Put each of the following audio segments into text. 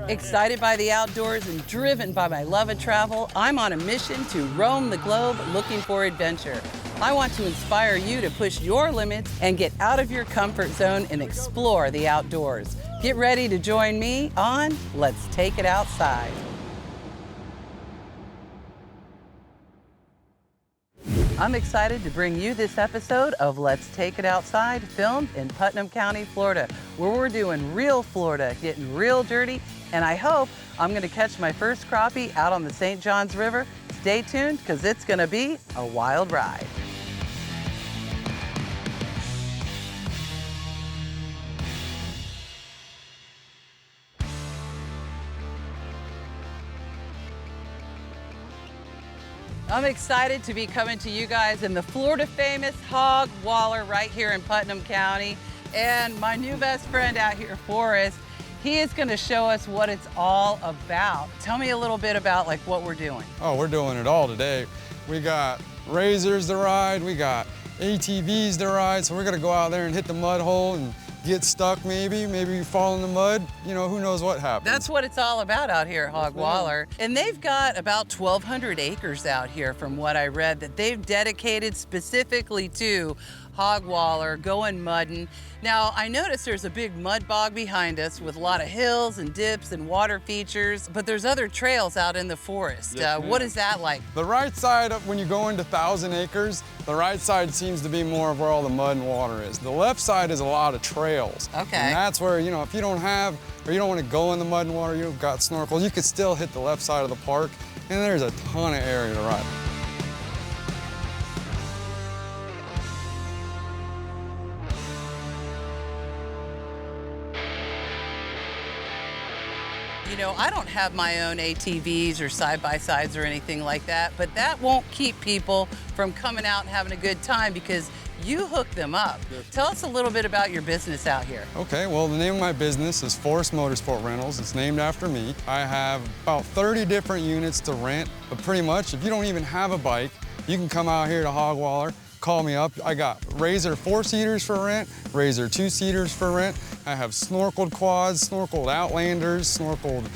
Excited by the outdoors and driven by my love of travel, I'm on a mission to roam the globe looking for adventure. I want to inspire you to push your limits and get out of your comfort zone and explore the outdoors. Get ready to join me on Let's Take It Outside. I'm excited to bring you this episode of Let's Take It Outside, filmed in Putnam County, Florida, where we're doing real Florida, getting real dirty, and I hope I'm gonna catch my first crappie out on the St. Johns River. Stay tuned, because it's gonna be a wild ride. I'm excited to be coming to you guys in the Florida famous Hog Waller right here in Putnam County. And my new best friend out here, Forrest, he is gonna show us what it's all about. Tell me a little bit about like what we're doing. Oh, we're doing it all today. We got razors to ride, we got ATVs to ride, so we're gonna go out there and hit the mud hole and get stuck maybe you fall in the mud, you know, who knows what happens. That's what it's all about out here at Hog Waller. And they've got about 1,200 acres out here from what I read that they've dedicated specifically to Hog Waller, going mudding. Now, I noticed there's a big mud bog behind us with a lot of hills and dips and water features, but there's other trails out in the forest. Yes, what is that like? The right side, when you go into 1,000 acres, the right side seems to be more of where all the mud and water is. The left side is a lot of trails. Okay. And that's where, you know, if you don't have, or you don't want to go in the mud and water, you've got snorkels, you could still hit the left side of the park, and there's a ton of area to ride. You know, I don't have my own ATVs or side-by-sides or anything like that, but that won't keep people from coming out and having a good time because you hook them up. Tell us a little bit about your business out here. Okay, well, the name of my business is Forrest Motorsport Rentals. It's named after me. I have about 30 different units to rent, but pretty much if you don't even have a bike, you can come out here to Hog Waller, call me up. I got Razor 4-seaters for rent, Razor 2-seaters for rent. I have snorkeled quads, snorkeled Outlanders, snorkeled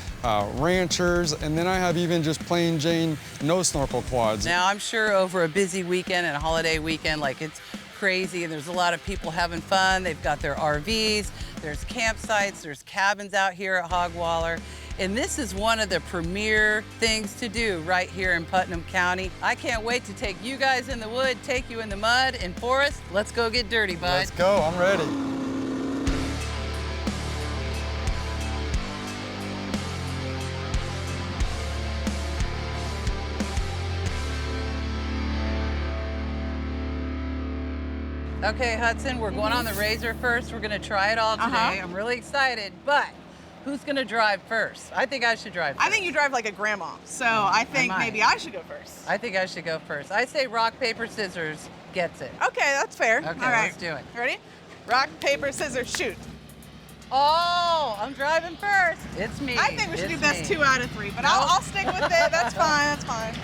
Ranchers, and then I have even just plain Jane no snorkel quads. Now, I'm sure over a busy weekend and a holiday weekend, like it's crazy and there's a lot of people having fun. They've got their RVs, there's campsites, there's cabins out here at Hog Waller. And this is one of the premier things to do right here in Putnam County. I can't wait to take you guys in the wood, take you in the mud and forest. Let's go get dirty, bud. Let's go, I'm ready. Okay, Hudson, we're going on the Razor first. We're gonna try it all today. I'm really excited, but who's gonna drive first? I think I should drive first. I think you drive like a grandma, so I think maybe I should go first. I think I should go first. I say rock, paper, scissors gets it. Okay, that's fair. Okay, all right. let's do it. Ready? Rock, paper, scissors, shoot. Oh, I'm driving first. It's me. I think we should do It's best me. 2 out of 3, but No. I'll stick with it. That's fine, that's fine.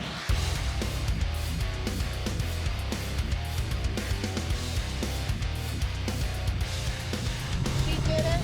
He did it.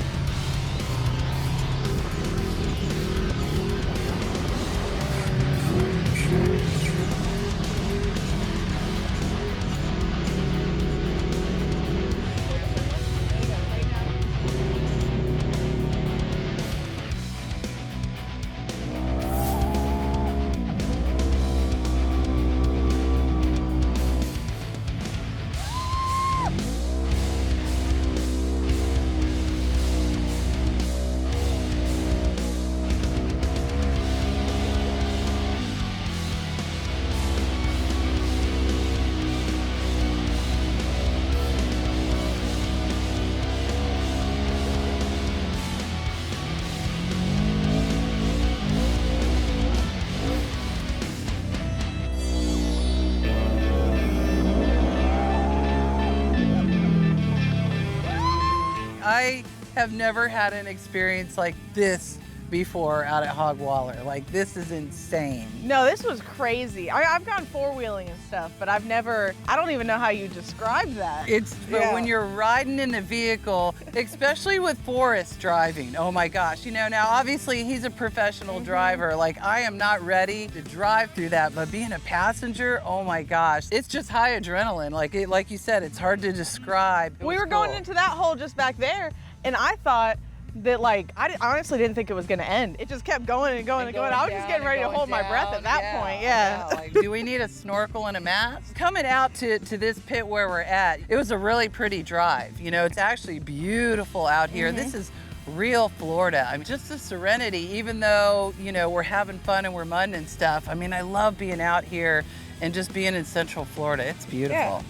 I have never had an experience like this before out at Hog Waller. Like, this is insane. No, this was crazy. I've gone four-wheeling and stuff, but I don't even know how you describe that. But when you're riding in the vehicle, especially with Forrest driving, oh my gosh. You know, now obviously he's a professional driver. Like, I am not ready to drive through that, but being a passenger, oh my gosh. It's just high adrenaline. Like you said, it's hard to describe. We were going into that hole just back there, and I thought that, like, I honestly didn't think it was gonna end. It just kept going and going and going. I was just getting ready to hold my breath at that point, yeah. Like, do we need a snorkel and a mask? Coming out to this pit where we're at, it was a really pretty drive. You know, it's actually beautiful out here. This is real Florida. I mean, just the serenity, even though, you know, we're having fun and we're mudding and stuff. I mean, I love being out here and just being in Central Florida. It's beautiful.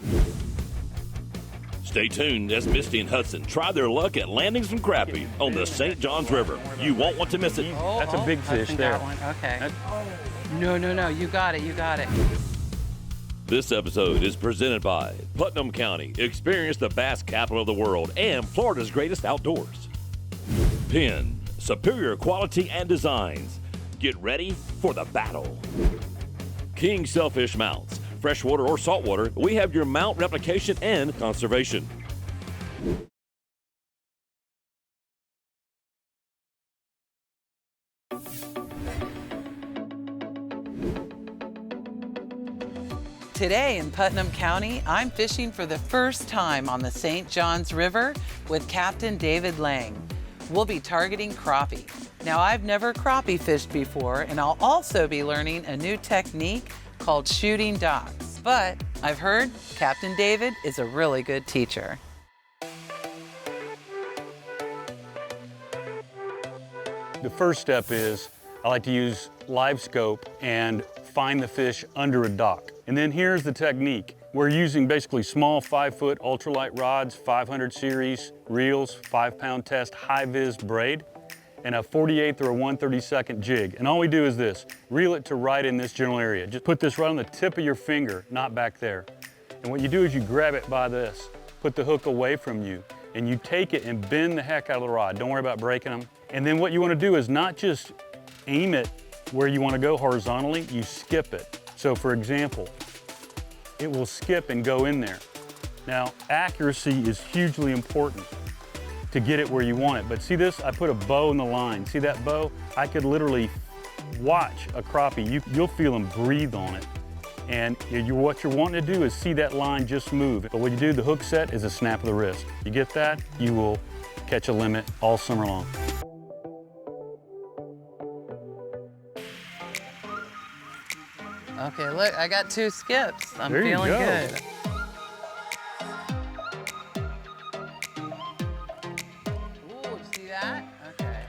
Yeah. Stay tuned as Misty and Hudson try their luck at landings from Crappie on the St. Johns River. You won't want to miss it. That's a big fish there. Okay. No, you got it. This episode is presented by Putnam County. Experience the bass capital of the world and Florida's greatest outdoors. Penn, superior quality and designs. Get ready for the battle. King Sailfish Mounts. Freshwater or saltwater, we have your mount replication and conservation. Today in Putnam County, I'm fishing for the first time on the St. Johns River with Captain David Lang. We'll be targeting crappie. Now, I've never crappie fished before, and I'll also be learning a new technique called shooting docks. But I've heard Captain David is a really good teacher. The first step is I like to use live scope and find the fish under a dock. And then here's the technique. We're using basically small 5-foot ultralight rods, 500 series reels, 5-pound test high-vis braid, and a 48th or a 1/32 jig. And all we do is this, reel it to right in this general area. Just put this right on the tip of your finger, not back there. And what you do is you grab it by this, put the hook away from you, and you take it and bend the heck out of the rod. Don't worry about breaking them. And then what you want to do is not just aim it where you want to go horizontally, you skip it. So for example, it will skip and go in there. Now, accuracy is hugely important to get it where you want it. But see this? I put a bow in the line. See that bow? I could literally watch a crappie. You'll feel them breathe on it. And what you're wanting to do is see that line just move. But what you do, the hook set is a snap of the wrist. You get that, you will catch a limit all summer long. Okay, look, I got 2 skips. I'm There you feeling go. good. Ooh, see that? Okay.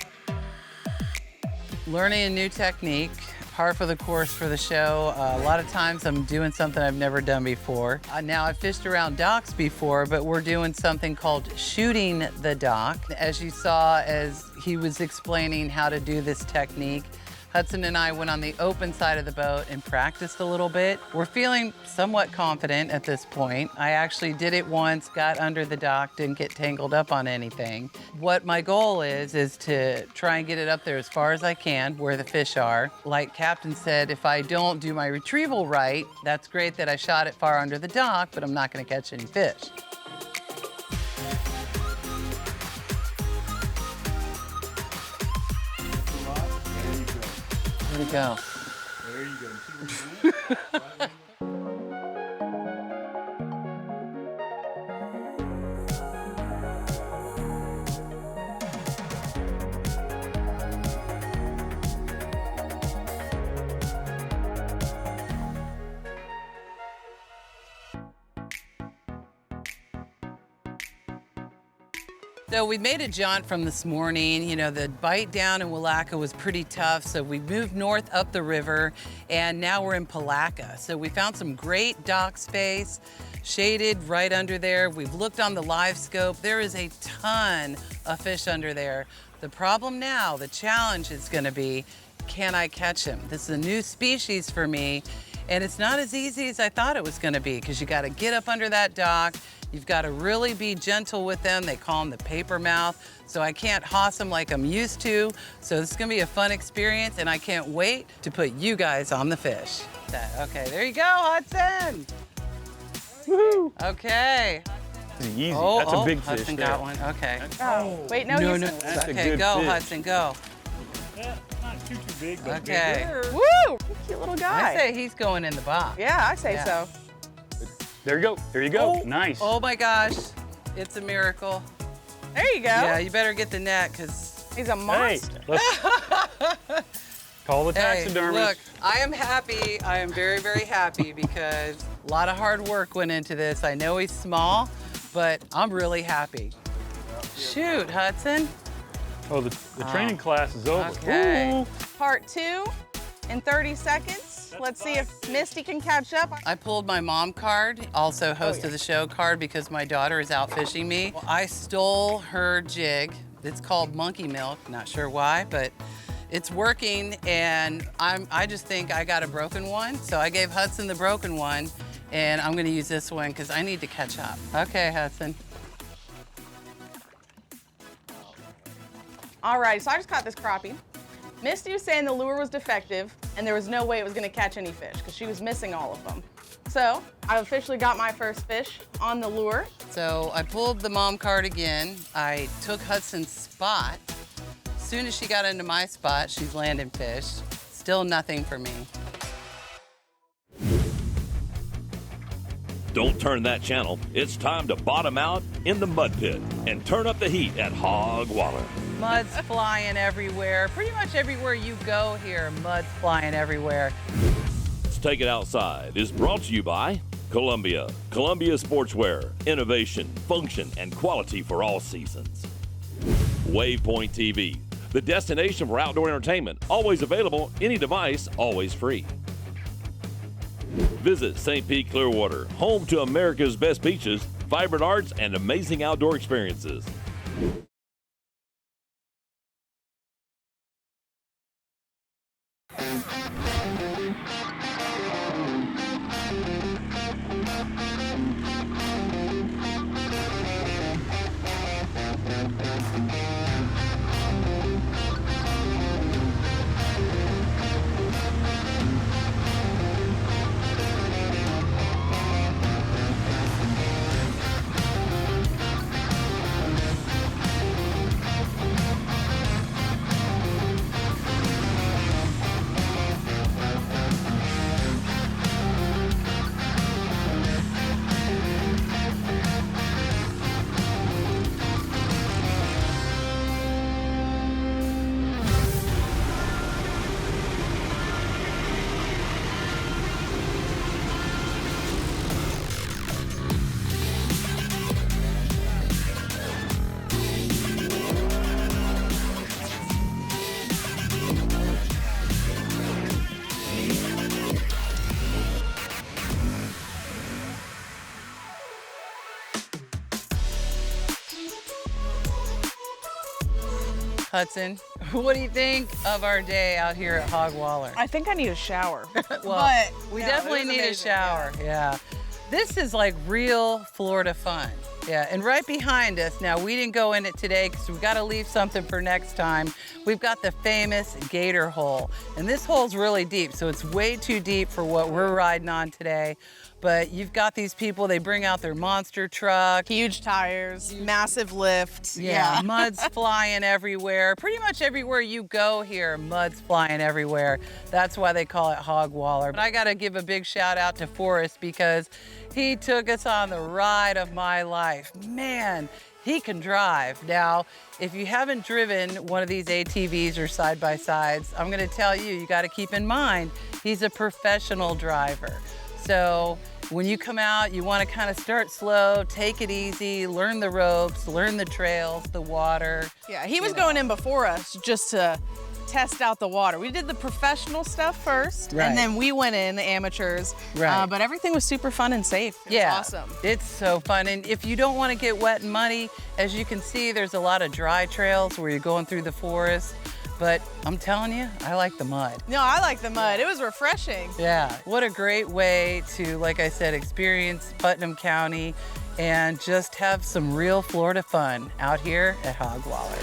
Learning a new technique, par for the course for the show. A lot of times I'm doing something I've never done before. Now, I've fished around docks before, but we're doing something called shooting the dock. As you saw, as he was explaining how to do this technique, Hudson and I went on the open side of the boat and practiced a little bit. We're feeling somewhat confident at this point. I actually did it once, got under the dock, didn't get tangled up on anything. What my goal is to try and get it up there as far as I can where the fish are. Like Captain said, if I don't do my retrieval right, that's great that I shot it far under the dock, but I'm not gonna catch any fish. Where'd it go? There you go. So we made a jaunt from this morning. You know, the bite down in Willaca was pretty tough, so we moved north up the river, and now we're in Palaca. So we found some great dock space, shaded right under there. We've looked on the live scope. There is a ton of fish under there. The problem now, the challenge is gonna be, can I catch him? This is a new species for me, and it's not as easy as I thought it was gonna be, because you gotta get up under that dock, You've got to really be gentle with them. They call them the paper mouth, so I can't hoss them like I'm used to. So this is gonna be a fun experience, and I can't wait to put you guys on the fish. Okay, there you go, Hudson. Woohoo! Okay. Easy. That's a big fish Hudson there. got one. Okay. Oh, wait, no, No, he's no. That's a Okay, good go, fish. Hudson, go. Yeah, not too big, but Okay. bigger. Woo! Cute little I guy. say he's going in the box. Yeah, I say Yeah. so. There you go. There you go. Oh. Nice. Oh my gosh, it's a miracle. There you go. Yeah, you better get the net, because He's a Hey, monster. let's call the hey, taxidermist. look, I am happy. I am very, very happy because a lot of hard work went into this. I know he's small, but I'm really happy. Shoot, Hudson. Oh, the training class is over. Okay. Ooh. Part 2 in 30 seconds. Let's see if Misty can catch up. I pulled my mom card, also host of the show card, because my daughter is out fishing me. I stole her jig. It's called Monkey Milk. Not sure why, but it's working, and I just think I got a broken one. So I gave Hudson the broken one, and I'm gonna use this one because I need to catch up. Okay, Hudson. All right, so I just caught this crappie. Misty was saying the lure was defective and there was no way it was gonna catch any fish because she was missing all of them. So I officially got my first fish on the lure. So I pulled the mom card again. I took Hudson's spot. As soon as she got into my spot, she's landing fish. Still nothing for me. Don't turn that channel. It's time to bottom out in the mud pit and turn up the heat at Hog Waller. Mud's flying everywhere. Pretty much everywhere you go here, mud's flying everywhere. Let's Take It Outside is brought to you by Columbia. Columbia Sportswear, innovation, function, and quality for all seasons. Waypoint TV, the destination for outdoor entertainment. Always available, any device, always free. Visit St. Pete Clearwater, home to America's best beaches, vibrant arts, and amazing outdoor experiences. Hudson, what do you think of our day out here at Hog Waller? I think I need a shower. Well, but we no, definitely it was need a amazing, shower. Yeah. This is like real Florida fun. Yeah, and right behind us, now we didn't go in it today because we got to leave something for next time. We've got the famous gator hole. And this hole's really deep, so it's way too deep for what we're riding on today. But you've got these people, they bring out their monster truck. Huge tires, massive lift. Yeah, mud's flying everywhere. Pretty much everywhere you go here, mud's flying everywhere. That's why they call it Hog Waller. But I gotta give a big shout out to Forrest because he took us on the ride of my life. Man, he can drive. Now, if you haven't driven one of these ATVs or side-by-sides, I'm gonna tell you, you gotta keep in mind, he's a professional driver. So when you come out, you want to kind of start slow, take it easy, learn the ropes, learn the trails, the water. Yeah, he was going in before us just to test out the water. We did the professional stuff first, Right. and then we went in, the amateurs. Right. But everything was super fun and safe. It was awesome. It's so fun. And if you don't want to get wet and muddy, as you can see, there's a lot of dry trails where you're going through the forest. But I'm telling you, I like the mud. No, I like the mud. It was refreshing. Yeah, what a great way to, like I said, experience Putnam County. and just have some real Florida fun out here at Hog Waller.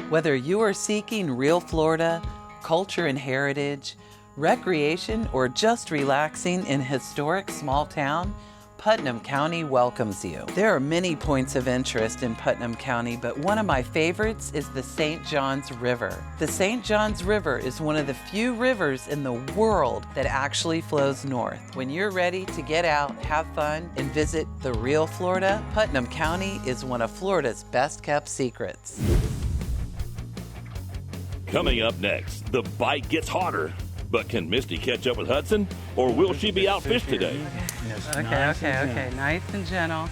Whether you are seeking real Florida, culture and heritage, recreation, or just relaxing in a historic small town, Putnam County welcomes you. There are many points of interest in Putnam County, but one of my favorites is the St. Johns River. The St. Johns River is one of the few rivers in the world that actually flows north. When you're ready to get out, have fun, and visit the real Florida, Putnam County is one of Florida's best kept secrets. Coming up next, the bite gets harder. But can Misty catch up with Hudson, or will she be outfished today? Okay, nice and gentle.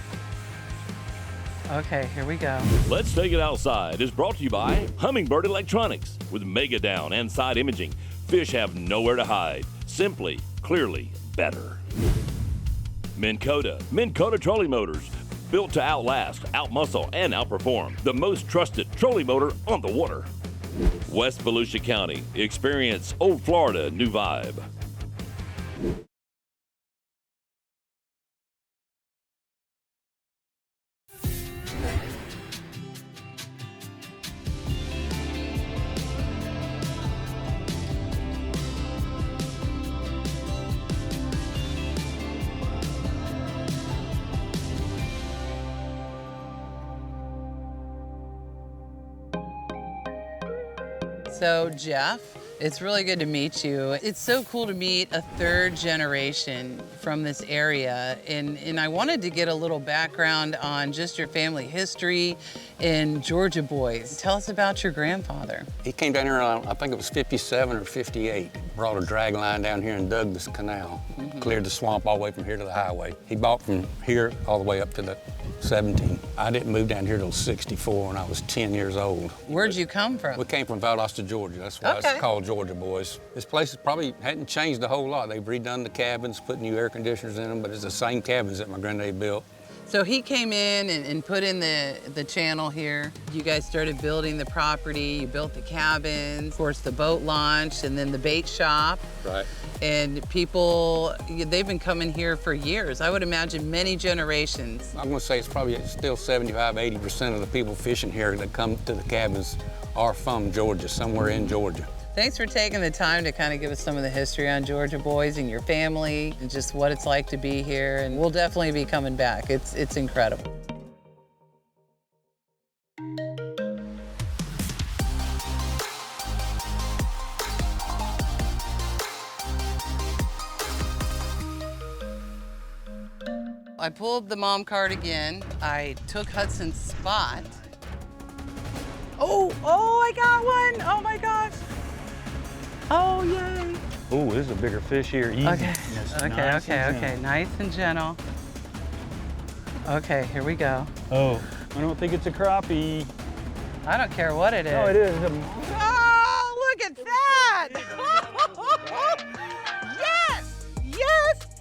Okay, here we go. Let's Take It Outside is brought to you by Humminbird Electronics. With Mega Down and side imaging, fish have nowhere to hide. Simply, clearly better. Minn Kota trolling motors, built to outlast, outmuscle, and outperform. The most trusted trolling motor on the water. West Volusia County, experience Old Florida new vibe. So Jeff, it's really good to meet you. It's so cool to meet a third generation from this area. And I wanted to get a little background on just your family history and Georgia boys. Tell us about your grandfather. He came down here, I think it was 57 or 58. Brought a drag line down here and dug this canal. Cleared the swamp all the way from here to the highway. He bought from here all the way up to the 17. I didn't move down here till 64 when I was 10 years old. Where'd you come from? We came from Valdosta, Georgia. That's why it's called Georgia Boys. This place probably hadn't changed a whole lot. They've redone the cabins, put new air conditioners in them, but it's the same cabins that my granddad built. So he came in and put in the channel here. You guys started building the property, you built the cabins, of course the boat launch, and then the bait shop. Right. And people, they've been coming here for years. I would imagine many generations. I'm gonna say it's probably still 75, 80% of the people fishing here that come to the cabins are from Georgia, somewhere in Georgia. Thanks for taking the time to kind of give us some of the history on Georgia Boys and your family and just what it's like to be here. And we'll definitely be coming back. It's incredible. I pulled the mom card again. I took Hudson's spot. Oh, I got one. Oh my gosh. Oh, yay. Oh, this is a bigger fish here. Easy. Okay, Nice okay. Nice and gentle. Okay, here we go. Oh, I don't think it's a crappie. I don't care what it is. No, it is. Oh, look at that!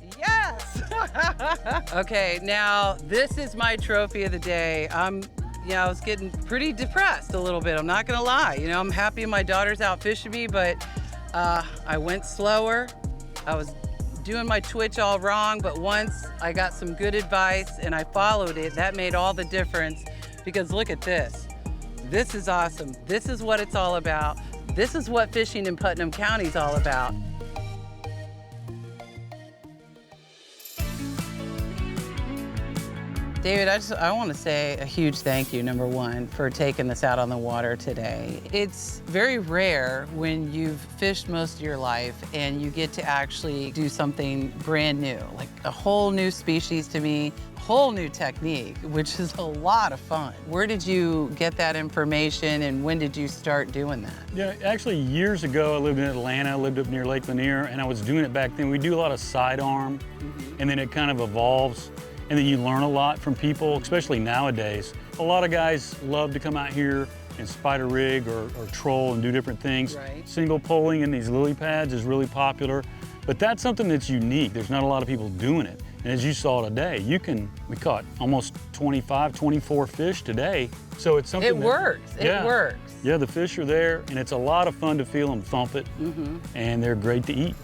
Yes! Okay, now this is my trophy of the day. I was getting pretty depressed a little bit, I'm not gonna lie. I'm happy my daughter's out fishing me, but I went slower. I was doing my twitch all wrong, but once I got some good advice and I followed it, that made all the difference, because look at this. This is awesome. This is what it's all about. This is what fishing in Putnam County is all about. David, I want to say a huge thank you, number one, for taking this out on the water today. It's very rare when you've fished most of your life and you get to actually do something brand new, like a whole new species to me, a whole new technique, which is a lot of fun. Where did you get that information and when did you start doing that? Yeah, actually years ago, I lived in Atlanta, I lived up near Lake Lanier, and I was doing it back then. We do a lot of sidearm, and then it kind of evolves. And then you learn a lot from people, especially nowadays. A lot of guys love to come out here and spider rig or troll and do different things. Right. Single poling in these lily pads is really popular, but that's something that's unique. There's not a lot of people doing it. And as you saw today, we caught almost 25, 24 fish today. So it's something It works. Yeah, the fish are there, and it's a lot of fun to feel them thump it, and they're great to eat.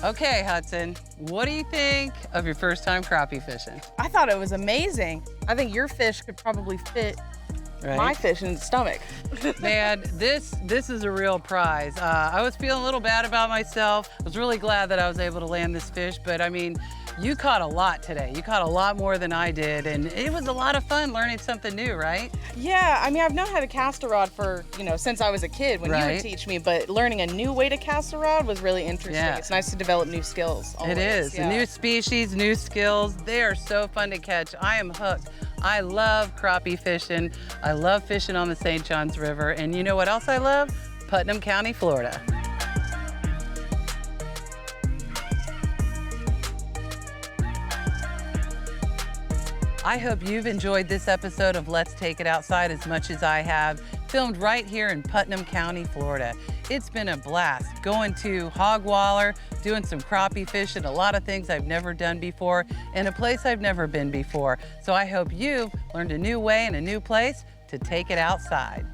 Okay, Hudson, what do you think of your first time crappie fishing? I thought it was amazing. I think your fish could probably fit my fish in its stomach. Man, this is a real prize. I was feeling a little bad about myself. I was really glad that I was able to land this fish, but I mean, you caught a lot today. You caught a lot more than I did, and it was a lot of fun learning something new, right? Yeah, I mean, I've known how to cast a rod for, since I was a kid when you would teach me, but learning a new way to cast a rod was really interesting. Yeah. It's nice to develop new skills. Always. It is. Yeah. New species, new skills. They are so fun to catch. I am hooked. I love crappie fishing. I love fishing on the St. Johns River. And you know what else I love? Putnam County, Florida. I hope you've enjoyed this episode of Let's Take It Outside as much as I have, filmed right here in Putnam County, Florida. It's been a blast going to Hog Waller, doing some crappie fishing, a lot of things I've never done before, in a place I've never been before. So I hope you've learned a new way and a new place to take it outside.